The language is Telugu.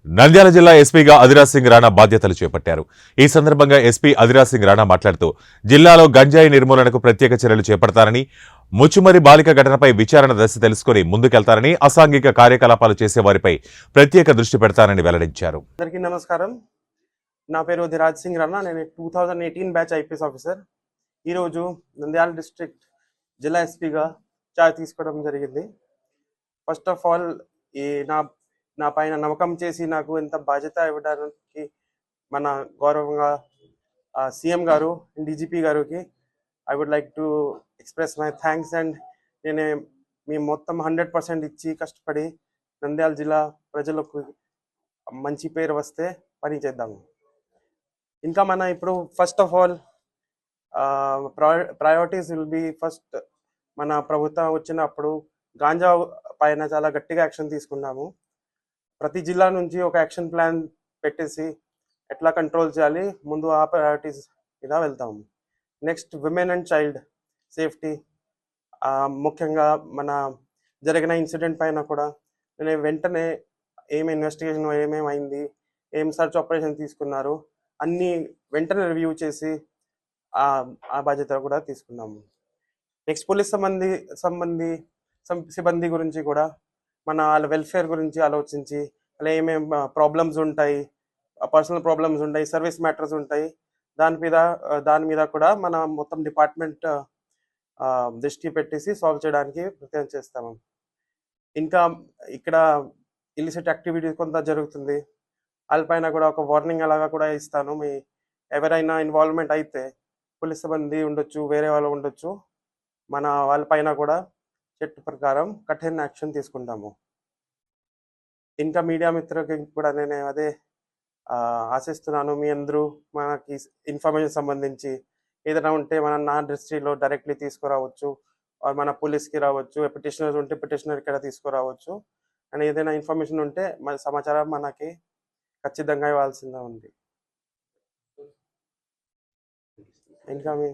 నంద్యాల జిల్లా ఎస్పీగా అధిరాజ్ సింగ్ రాణా బాధ్యతలు చేపట్టారు. ఈ సందర్భంగా ఎస్పీ అధిరాజ్ సింగ్ రాణా మాట్లాడుతూ జిల్లాలో గంజాయి నిర్మూలనకు ప్రత్యేక చర్యలు చేపడతారని, ముచ్చుమరి బాలిక ఘటనపై విచారణ దశ తెలుసుకుని ముందుకెళ్తారని, అసాంఘిక కార్యకలాపాలు చేసే వారిపై ప్రత్యేక దృష్టి పెడతారని వెల్లడించారు. అందరికీ నమస్కారం. నా పేరు అధిరాజ్ సింగ్ రాణా. నేను 2018 బ్యాచ్ ఐపీఎస్ ఆఫీసర్. ఈరోజు నంద్యాల డిస్ట్రిక్ట్ జిల్లా ఎస్పీగా చార్జ్ తీసుకోవడం జరిగింది. ఫస్ట్ ఆఫ్ ఆల్ ఈ నా పైన నమ్మకం చేసి నాకు ఎంత బాధ్యత ఇవ్వడానికి మన గౌరవంగా సీఎం గారు, డీజీపీ గారికి I would like to express my thanks. And మేము మొత్తం 100% ఇచ్చి కష్టపడి నంద్యాల జిల్లా ప్రజలకు మంచి పేరు వస్తే పని చేద్దాము. ఇంకా మన ఇప్పుడు first of all priorities will be first. మన ప్రభుత్వం వచ్చినప్పుడు గాంజా పైన చాలా గట్టిగా యాక్షన్ తీసుకున్నాము. ప్రతి జిల్లా నుంచి ఒక యాక్షన్ ప్లాన్ పెట్టేసి ఎట్లా కంట్రోల్ చేయాలి ముందు ఆ ప్రయారిటీస్ మీద వెళ్తాము. Next women and child safety, ముఖ్యంగా మన జరిగిన ఇన్సిడెంట్ పైన కూడా నేను వెంటనే ఏం ఇన్వెస్టిగేషన్ ఏమేమైంది, ఏం సర్చ్ ఆపరేషన్ తీసుకున్నారు అన్నీ వెంటనే రివ్యూ చేసి ఆ బాధ్యత కూడా తీసుకున్నాము. నెక్స్ట్ పోలీస్ సిబ్బంది గురించి కూడా మన వాళ్ళ వెల్ఫేర్ గురించి ఆలోచించి అలా ఏమేమి ప్రాబ్లమ్స్ ఉంటాయి, పర్సనల్ ప్రాబ్లమ్స్ ఉంటాయి, సర్వీస్ మ్యాటర్స్ ఉంటాయి, దాని మీద కూడా మన మొత్తం డిపార్ట్మెంట్ దృష్టి పెట్టేసి సాల్వ్ చేయడానికి ప్రయత్నం చేస్తాము. ఇంకా ఇక్కడ ఇలిసిట్ యాక్టివిటీ కొంత జరుగుతుంది, వాళ్ళపైన కూడా ఒక వార్నింగ్ అలాగా కూడా ఇస్తాను. ఎవరైనా ఇన్వాల్వ్మెంట్ అయితే పోలీస్ సిబ్బంది ఉండొచ్చు, వేరే వాళ్ళు ఉండొచ్చు, మన వాళ్ళపైన కూడా చట్ట ప్రకారం కఠిన యాక్షన్ తీసుకుంటాము. ఇంకా మీడియా మిత్రులకి కూడా నేను అదే ఆశిస్తున్నాను, మీ అందరూ మనకి ఇన్ఫర్మేషన్ సంబంధించి ఏదైనా ఉంటే నా దృష్టిలో డైరెక్ట్లీ తీసుకురావచ్చు, మన పోలీస్కి రావచ్చు, పిటిషనర్స్ ఉంటే పిటిషనర్ ఇక్కడ తీసుకురావచ్చు. అండ్ ఏదైనా ఇన్ఫర్మేషన్ ఉంటే మన సమాచారం మనకి ఖచ్చితంగా ఇవ్వాల్సిందే ఉంది. ఇంకా మీ